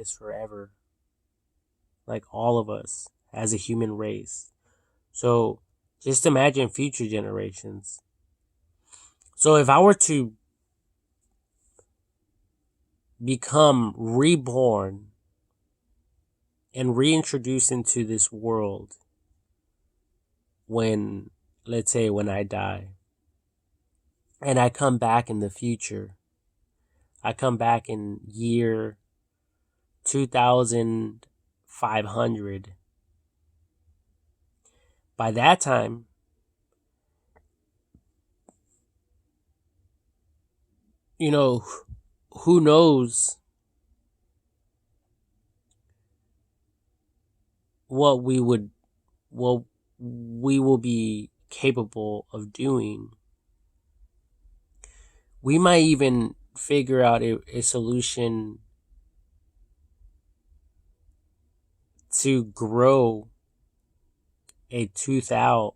this forever. Like all of us as a human race. So just imagine future generations. So if I were to become reborn and reintroduced into this world when, let's say, when I die, and I come back in the future, I come back in year 2500. By that time, you know, who knows what we will be capable of doing. We might even figure out a solution to grow a tooth out.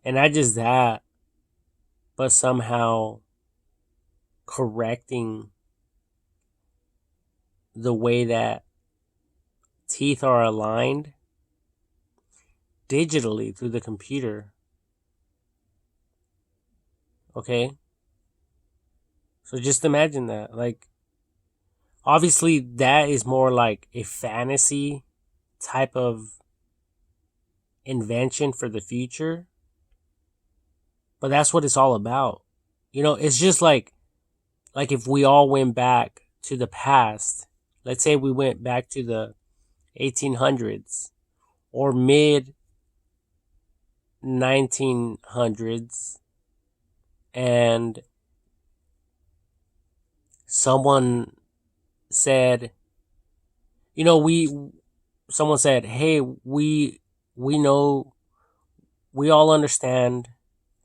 And not just that, but somehow correcting the way that teeth are aligned digitally through the computer. Okay? So just imagine that. Like, obviously, that is more like a fantasy type of invention for the future. But that's what it's all about. It's just like if we all went back to the past. Let's say we went back to the 1800s or mid 1900s, and someone said, someone said, hey, we know, we all understand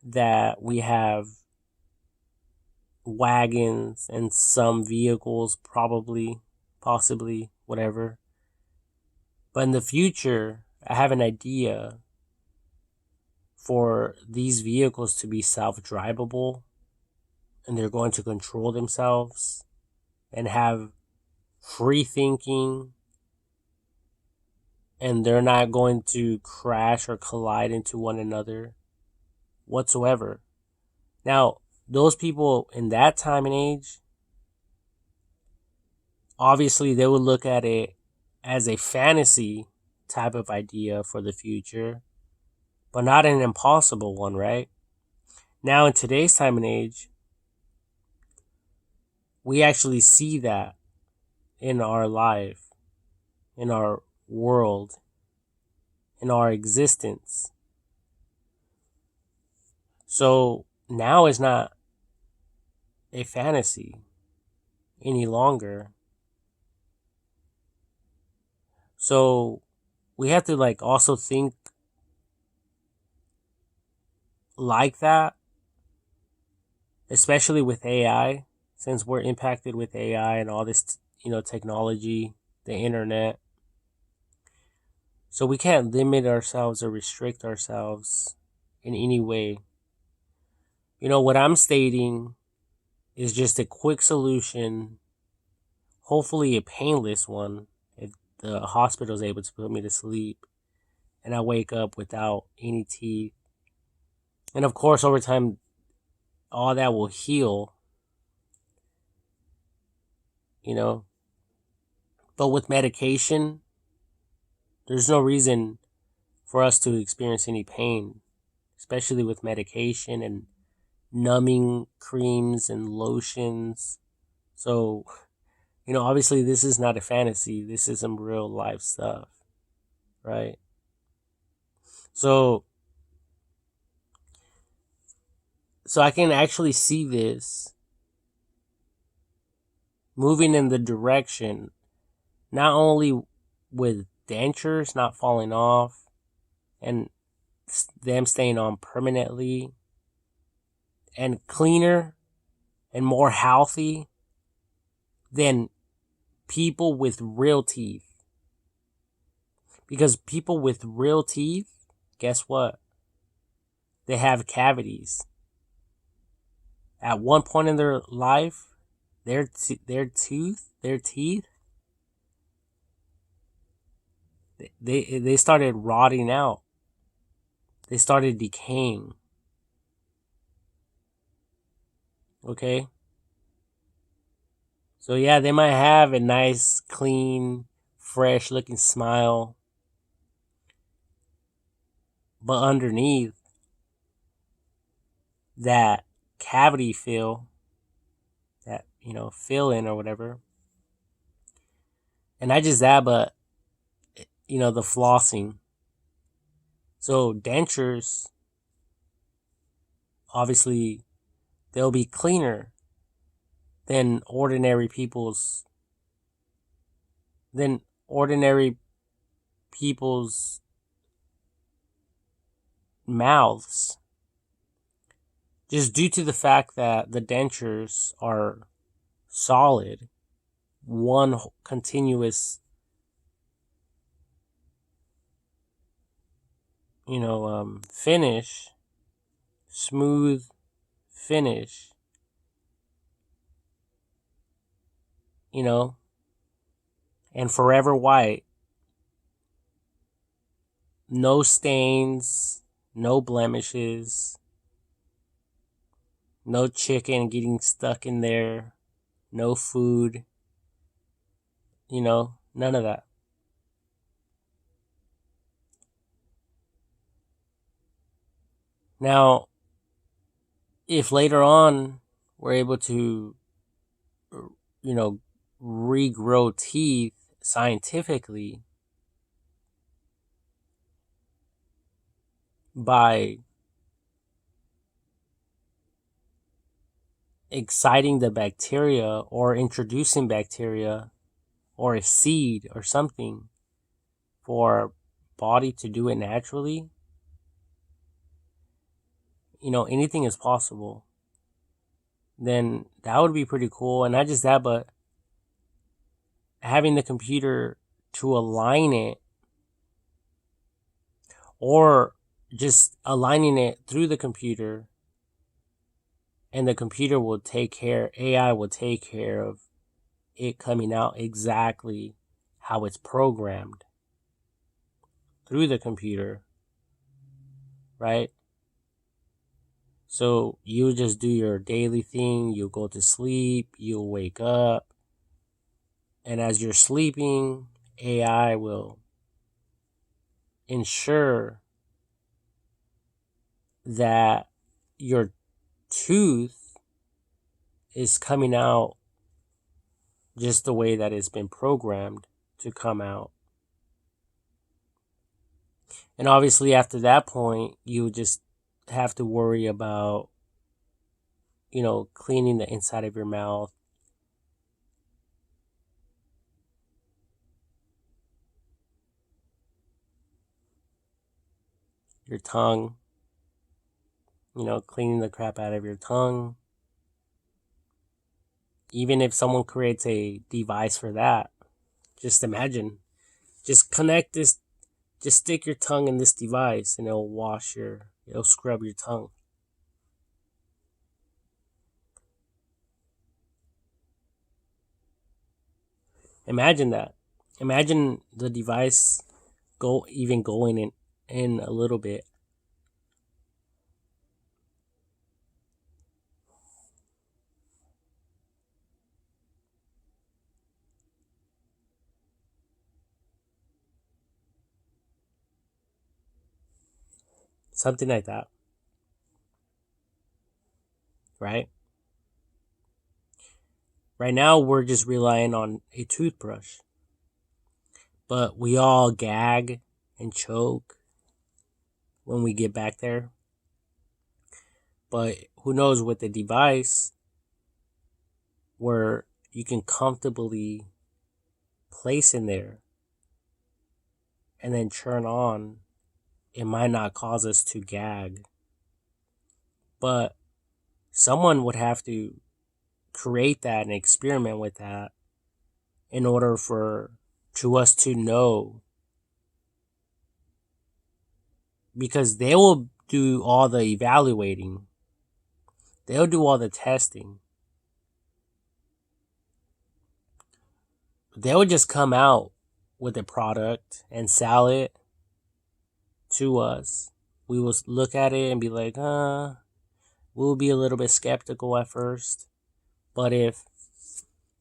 that we have wagons and some vehicles, possibly, whatever. But in the future, I have an idea for these vehicles to be self-drivable, and they're going to control themselves and have free thinking, and they're not going to crash or collide into one another whatsoever. Now, those people in that time and age, obviously they would look at it as a fantasy type of idea for the future, but not an impossible one, right? Now, in today's time and age, we actually see that in our life, in our world, in our existence. So now is not a fantasy any longer. So we have to also think like that, especially with AI, since we're impacted with AI and all this, technology, the internet. So we can't limit ourselves or restrict ourselves in any way. What I'm stating is just a quick solution, hopefully a painless one, if the hospital is able to put me to sleep and I wake up without any teeth. And of course, over time, all that will heal, But with medication, there's no reason for us to experience any pain, especially with medication and numbing creams and lotions. So, obviously this is not a fantasy. This is some real life stuff, right? So I can actually see this moving in the direction, not only with dentures not falling off and them staying on permanently, and cleaner and more healthy than people with real teeth. Because people with real teeth, guess what? They have cavities. At one point in their life, their tooth their teeth, they started rotting out. They started decaying. Okay? So yeah, they might have a nice, clean, fresh looking smile, but underneath that cavity fill, that, fill in or whatever. And not just that, but, the flossing. So dentures, obviously, they'll be cleaner than than ordinary people's mouths, just due to the fact that the dentures are solid, one continuous, finish, smooth finish, and forever white. No stains, no blemishes, no chicken getting stuck in there, no food, none of that. Now, if later on we're able to, regrow teeth scientifically by exciting the bacteria or introducing bacteria or a seed or something for our body to do it naturally, anything is possible. Then that would be pretty cool. And not just that, but having the computer to align it, or just aligning it through the computer, and the computer will AI will take care of it coming out exactly how it's programmed through the computer, right? So you just do your daily thing, you'll go to sleep, you'll wake up, and as you're sleeping, AI will ensure that your tooth is coming out just the way that it's been programmed to come out. And obviously after that point, you just have to worry about, cleaning the inside of your mouth, your tongue, cleaning the crap out of your tongue. Even if someone creates a device for that, just imagine, just stick your tongue in this device and it'll scrub your tongue. Imagine that. Imagine the device going in a little bit. Something like that. Right? Right now, we're just relying on a toothbrush. But we all gag and choke when we get back there. But who knows, with the device where you can comfortably place in there and then turn on, it might not cause us to gag. But someone would have to create that and experiment with that in order to us to know, because they will do all the evaluating, they'll do all the testing, they would just come out with a product and sell it to us. We will look at it and be like, we'll be a little bit skeptical at first. But if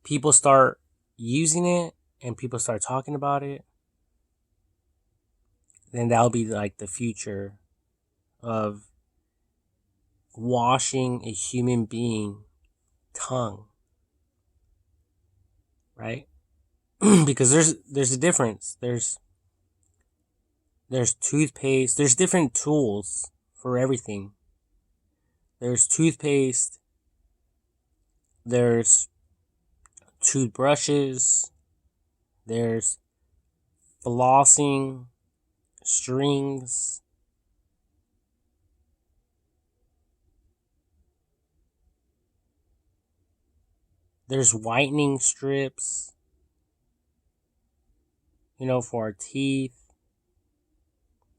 people start using it and people start talking about it, then that'll be like the future of washing a human being tongue, right? Because there's a difference. There's toothpaste. There's different tools for everything. There's toothpaste. There's toothbrushes. There's flossing, strings. There's whitening strips, for our teeth.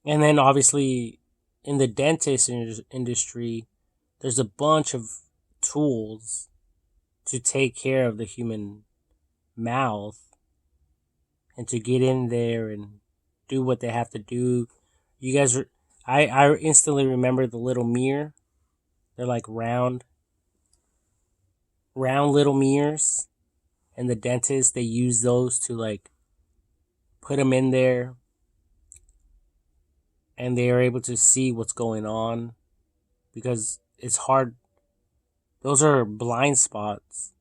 And then obviously in the dentist industry, there's a bunch of tools to take care of the human mouth and to get in there and do what they have to do. You guys I instantly remember the little mirror. They're like round little mirrors, and the dentist, they use those to like put them in there, and they are able to see what's going on, because it's hard. Those are blind spots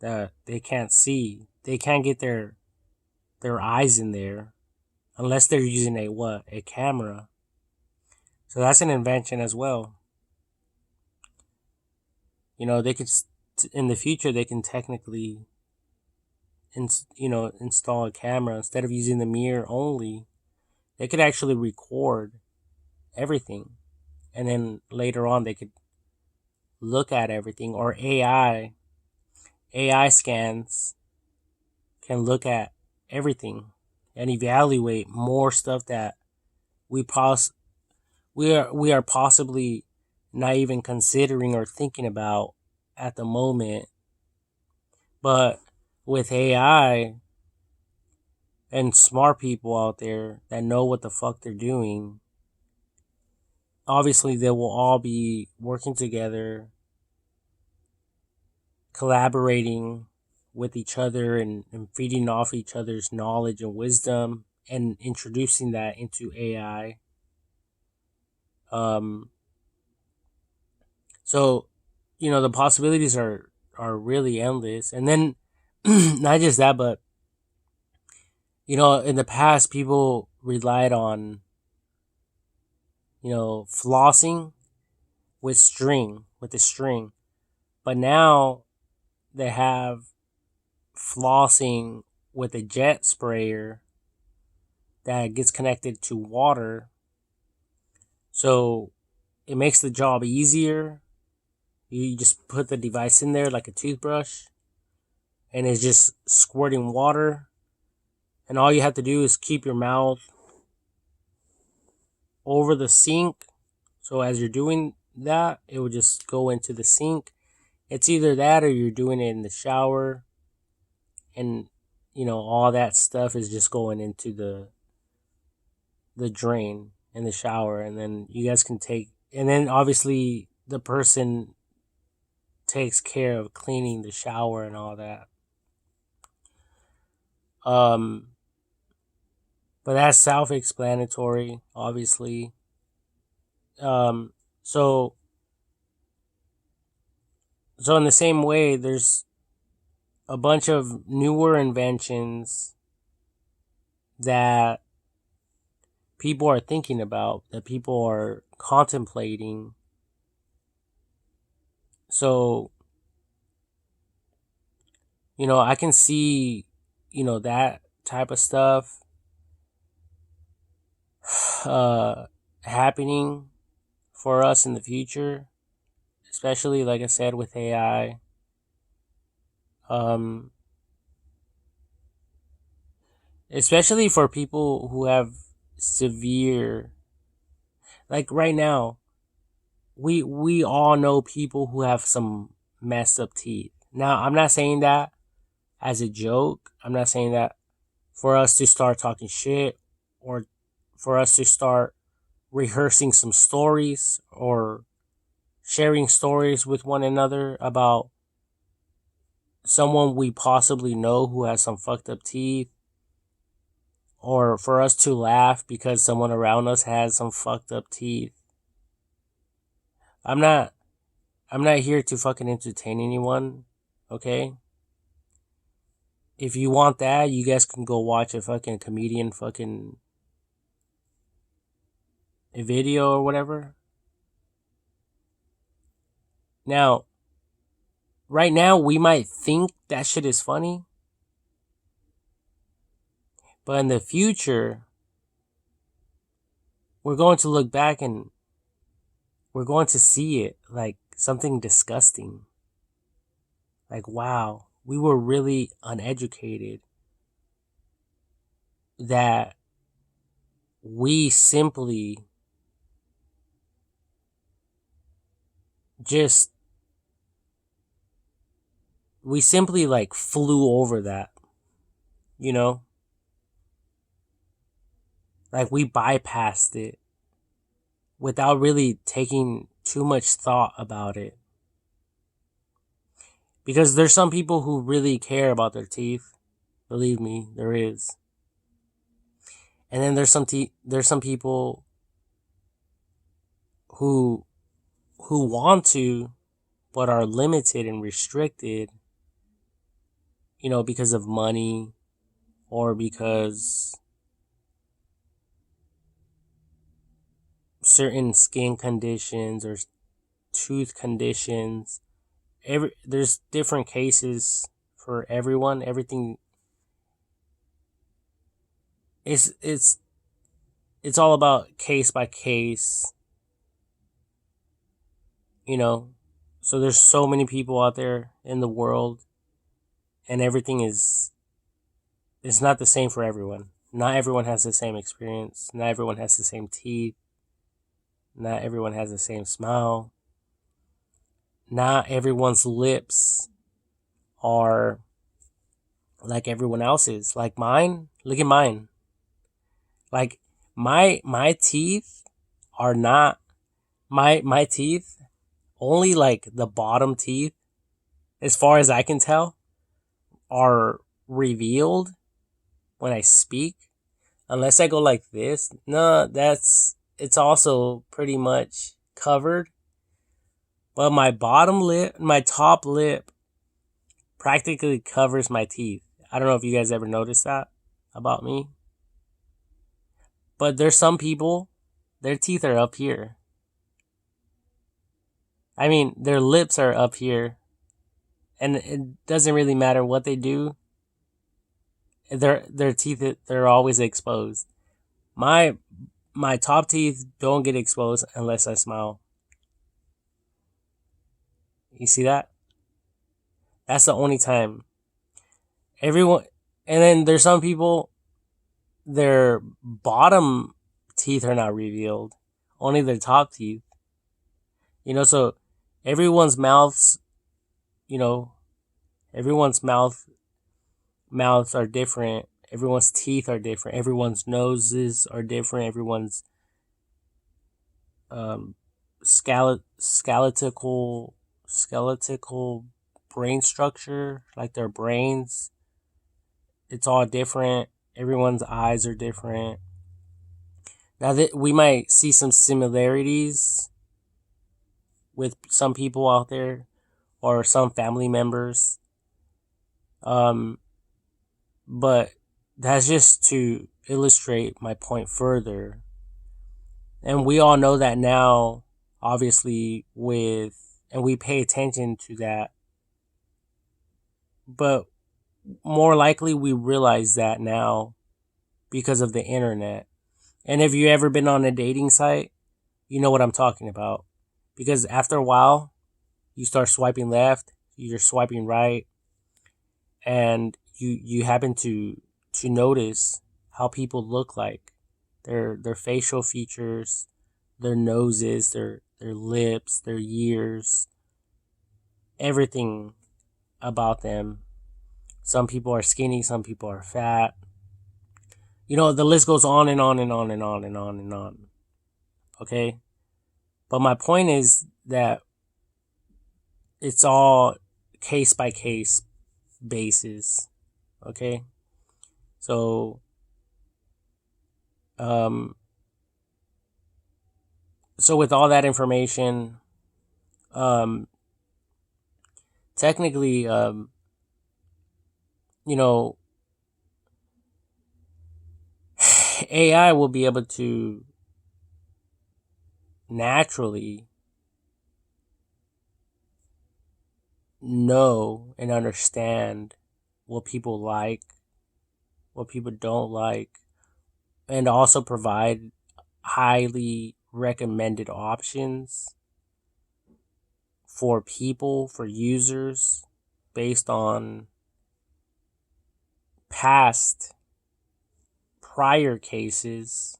that they can't see. They can't get their eyes in there unless they're using a camera. So that's an invention as well. They could, in the future, they can technically install a camera instead of using the mirror only. They could actually record everything, and then later on they could look at everything. Or AI scans can look at everything and evaluate more stuff that we are possibly not even considering or thinking about at the moment. But with AI and smart people out there that know what the fuck they're doing, obviously they will all be working together, collaborating with each other, and feeding off each other's knowledge and wisdom, and introducing that into AI. So, the possibilities are really endless. And then not just that, but in the past, people relied on flossing with the string, but now they have flossing with a jet sprayer that gets connected to water. So it makes the job easier. You just put the device in there like a toothbrush, and it's just squirting water. And all you have to do is keep your mouth over the sink. So as you're doing that, it will just go into the sink. It's either that or you're doing it in the shower, and all that stuff is just going into the drain in the shower, and then you guys can take, and then obviously the person takes care of cleaning the shower and all that. But that's self-explanatory, obviously. So in the same way, there's a bunch of newer inventions that people are thinking about, that people are contemplating. So, I can see, that type of stuff happening for us in the future, especially, like I said, with AI. Especially for people who have severe, like right now, we all know people who have some messed up teeth. Now, I'm not saying that as a joke. I'm not saying that for us to start talking shit or for us to start rehearsing some stories or sharing stories with one another about someone we possibly know who has some fucked up teeth, or for us to laugh because someone around us has some fucked up teeth. I'm not I'm not here to fucking entertain anyone, okay? If you want that, you guys can go watch a fucking comedian fucking a video or whatever. Now, right now we might think that shit is funny, but in the future, we're going to look back and we're going to see it like something disgusting. Like, wow, we were really uneducated. That we simply just, we simply like flew over that, you know? Like we bypassed it without really taking too much thought about it. Because there's some people who really care about their teeth. Believe me, there is. And then there's some people who want to but are limited and restricted, you know, because of money or because certain skin conditions or tooth conditions. There's different cases for everyone. Everything is it's all about case by case, you know. So there's so many people out there in the world, and everything is it's not the same for everyone. Not everyone has the same experience. Not everyone has the same teeth. Not everyone has the same smile. Not everyone's lips are like everyone else's. Like mine, look at mine. Like my teeth are not my teeth, only like the bottom teeth, as far as I can tell, are revealed when I speak. Unless I go like this. No, it's also pretty much covered. But my top lip practically covers my teeth. I don't know if you guys ever noticed that about me. But there's some people, their teeth are up here. I mean, their lips are up here. And it doesn't really matter what they do. Their teeth, they're always exposed. My top teeth don't get exposed unless I smile. You see that? That's the only time. Everyone, and then there's some people, their bottom teeth are not revealed, only their top teeth. You know, so everyone's mouths, you know, everyone's mouths are different. Everyone's teeth are different. Everyone's noses are different. Everyone's um, skeletal brain structure, like their brains, it's all different. Everyone's eyes are different. Now that we might see some similarities with some people out there or some family members, but that's just to illustrate my point further. And we all know that now, obviously, and we pay attention to that. But more likely we realize that now because of the internet. And if you ever been on a dating site, you know what I'm talking about. Because after a while, you start swiping left, you're swiping right, and you happen to notice how people look like. Their facial features, their noses, their lips, their ears, everything about them. Some people are skinny, some people are fat. The list goes on and on and on and on and on and on. Okay? But my point is that it's all case by case basis. Okay? So, so with all that information, technically, AI will be able to naturally know and understand what people like, what people don't like, and also provide highly recommended options for people, for users, based on prior cases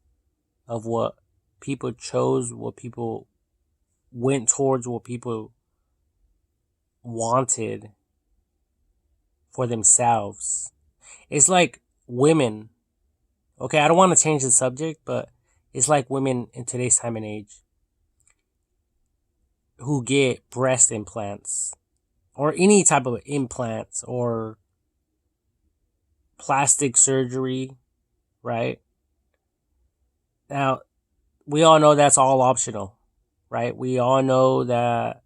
of what people chose, what people went towards, what people wanted for themselves. It's like women. Okay, I don't want to change the subject, but it's like women in today's time and age who get breast implants or any type of implants or plastic surgery, right? Now, we all know that's all optional, right? We all know that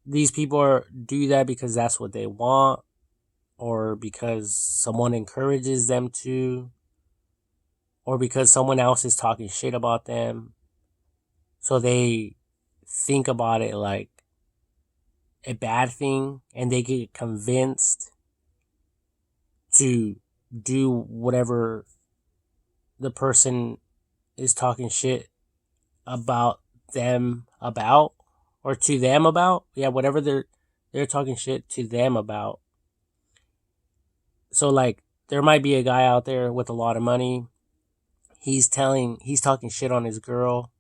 these people do that because that's what they want or because someone encourages them to or because someone else is talking shit about them. So they think about it like a bad thing and they get convinced to do whatever the person is talking shit about them about or to them about. Yeah, whatever they're talking shit to them about. So like there might be a guy out there with a lot of money. He's talking shit on his girl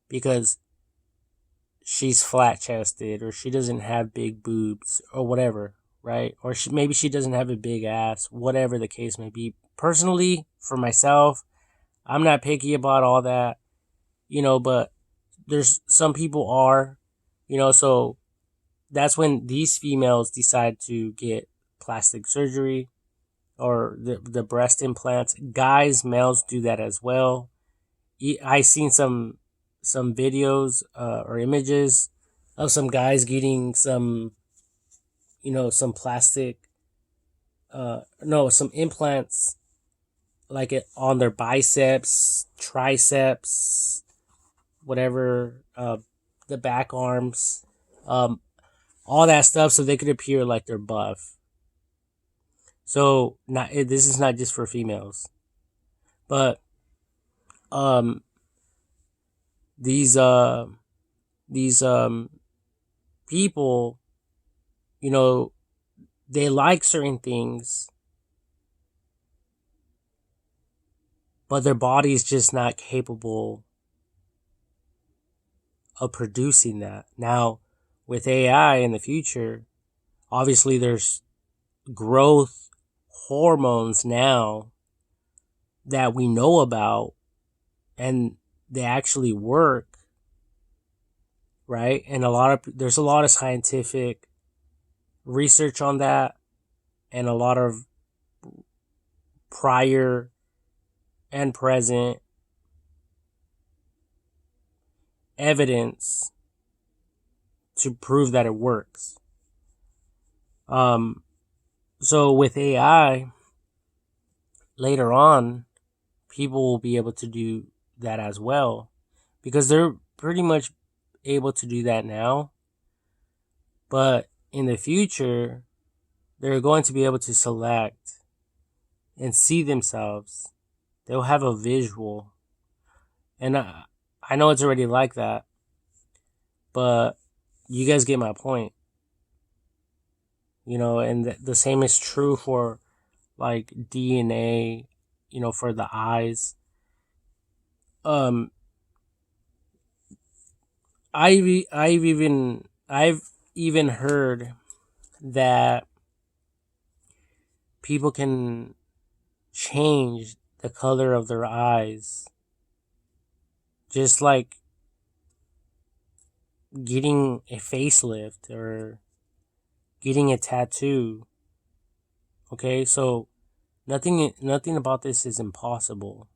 because she's flat chested or she doesn't have big boobs or whatever, right? Or maybe she doesn't have a big ass, whatever the case may be. Personally, for myself, I'm not picky about all that, but there's some people are, so that's when these females decide to get plastic surgery or the breast implants. Guys, males do that as well. I seen some videos or images of some guys getting some some plastic no some implants like it on their biceps, triceps, whatever, the back arms, all that stuff, so they could appear like they're buff. So this is not just for females, but um these people, they like certain things, but their body is just not capable of producing that. Now, with AI in the future, obviously there's growth hormones now that we know about and they actually work, right? And there's a lot of scientific research on that and a lot of prior and present evidence to prove that it works. So with AI, later on, people will be able to do that as well because they're pretty much able to do that now. But in the future, they're going to be able to select and see themselves. They'll have a visual. And I know it's already like that, but you guys get my point. And the same is true for like DNA, for the eyes. I've even heard that people can change the color of their eyes, just like getting a facelift or getting a tattoo. Okay, so nothing about this is impossible.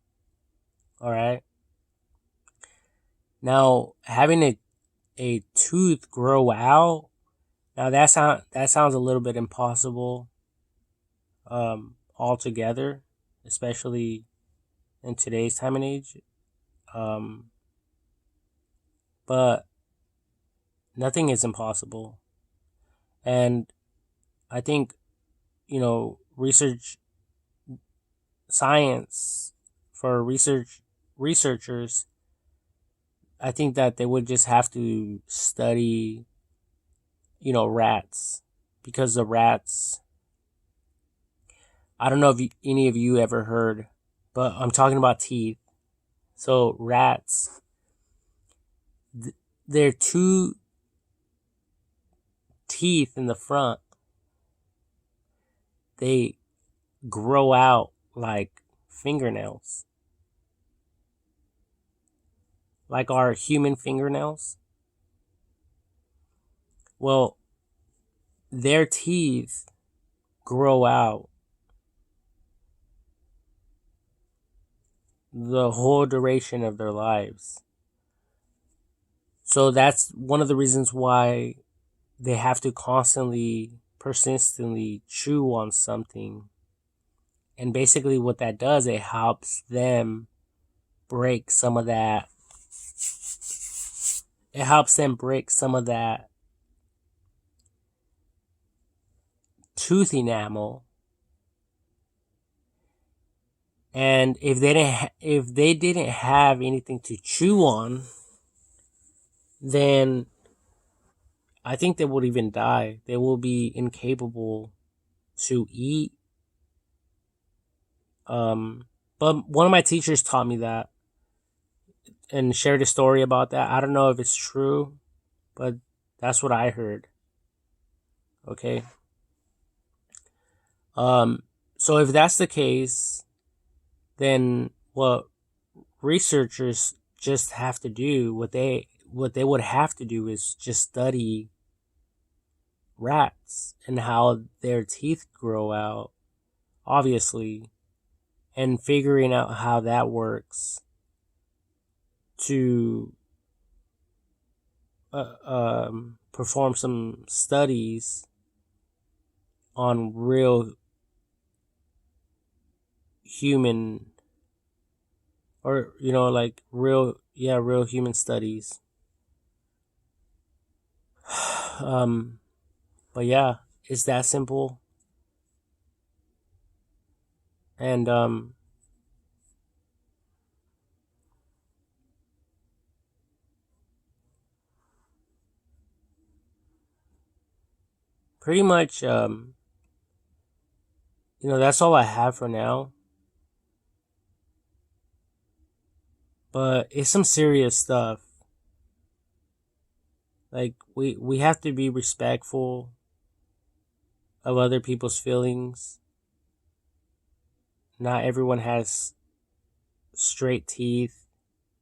All right. Now, having a tooth grow out, now that sounds a little bit impossible altogether, especially in today's time and age. Um but nothing is impossible. And I think, research science for researchers, I think that they would just have to study, rats, because the rats, I don't know if any of you ever heard, but I'm talking about teeth. So rats, their two teeth in the front, they grow out like fingernails, like our human fingernails. Well, their teeth grow out the whole duration of their lives. So that's one of the reasons why they have to constantly, persistently chew on something. And basically what that does, it helps them break some of that. It helps them break some of that tooth enamel. And if they didn't have anything to chew on, then I think they would even die. They will be incapable to eat. But one of my teachers taught me that and shared a story about that. I don't know if it's true, but that's what I heard. Okay. So if that's the case, then what researchers just have to do, what they would have to do is just study rats and how their teeth grow out, obviously, and figuring out how that works to perform some studies on real human, or like real human studies. But yeah, it's that simple. And pretty much, that's all I have for now. But it's some serious stuff. Like we have to be respectful of other people's feelings. Not everyone has straight teeth.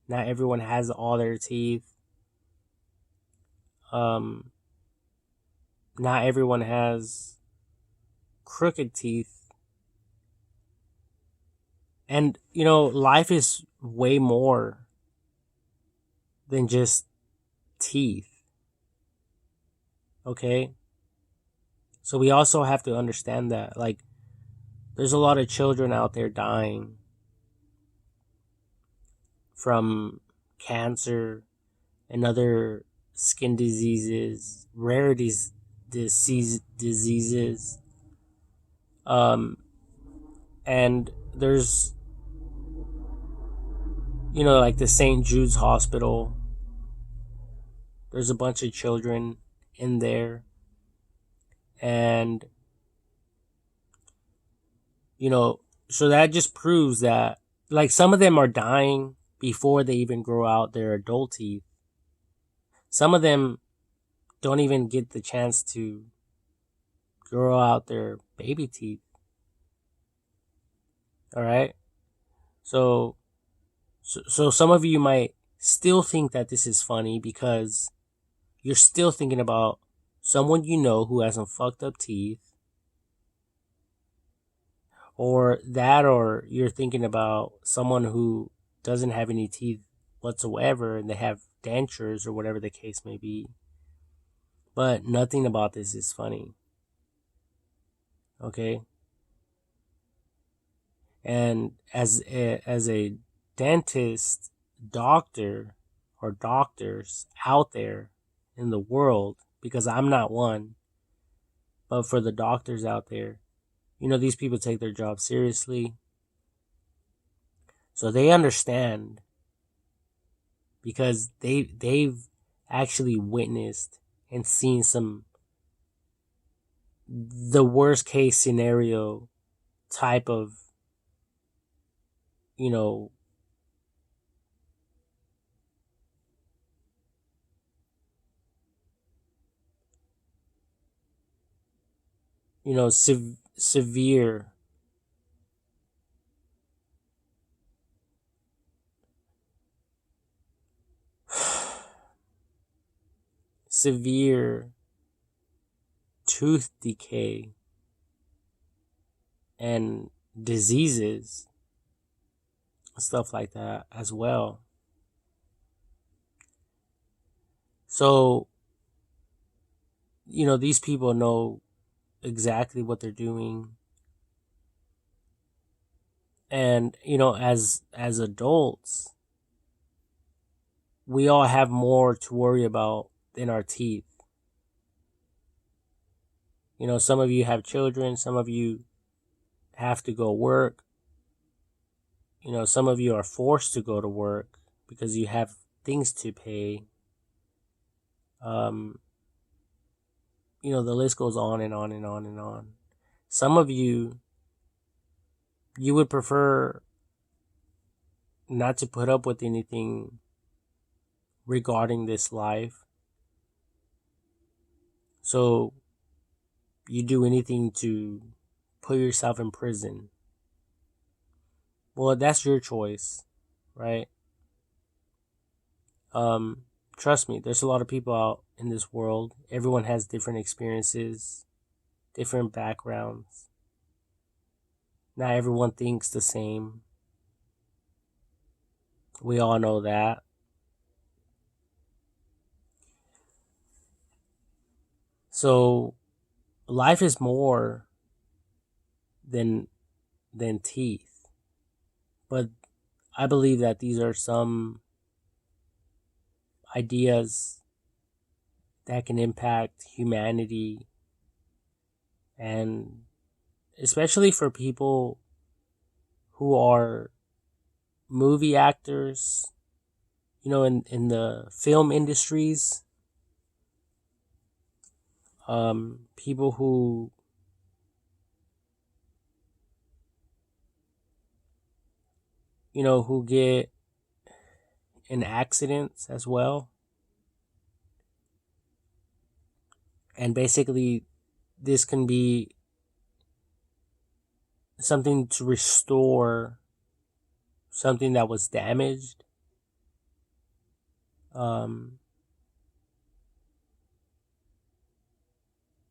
Not everyone has all their teeth. Not everyone has crooked teeth. And life is way more than just teeth. Okay? So we also have to understand that, like, there's a lot of children out there dying from cancer and other skin diseases, rare diseases. And there's, like the St. Jude's Hospital. There's a bunch of children in there. And, so that just proves that, like, some of them are dying before they even grow out their adult teeth. Some of them don't even get the chance to grow out their baby teeth. All right. So, so some of you might still think that this is funny because you're still thinking about someone you know who has some fucked up teeth, or you're thinking about someone who doesn't have any teeth whatsoever and they have dentures or whatever the case may be. But nothing about this is funny. Okay? And as a dentist, doctor, or doctors out there in the world, because I'm not one, but for the doctors out there, these people take their job seriously. So they understand because they've actually witnessed and seen some the worst case scenario type of you know severe severe tooth decay and diseases, stuff like that as well. So, these people know exactly what they're doing. And, as adults, we all have more to worry about than our teeth. Some of you have children, some of you have to go work. Some of you are forced to go to work because you have things to pay. Um, the list goes on and on and on and on. Some of you would prefer not to put up with anything regarding this life. So you do anything to put yourself in prison. Well, that's your choice, right? Trust me, there's a lot of people out in this world. Everyone has different experiences, different backgrounds. Not everyone thinks the same. We all know that. So life is more than teeth. But I believe that these are some ideas that can impact humanity, and especially for people who are movie actors, in the film industries, people who get in accidents as well. And basically, this can be something to restore something that was damaged.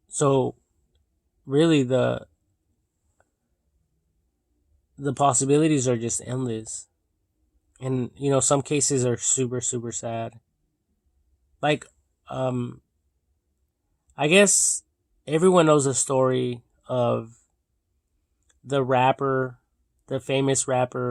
So really the possibilities are just endless. And some cases are super super sad. Like I guess everyone knows the story of the rapper, the famous rapper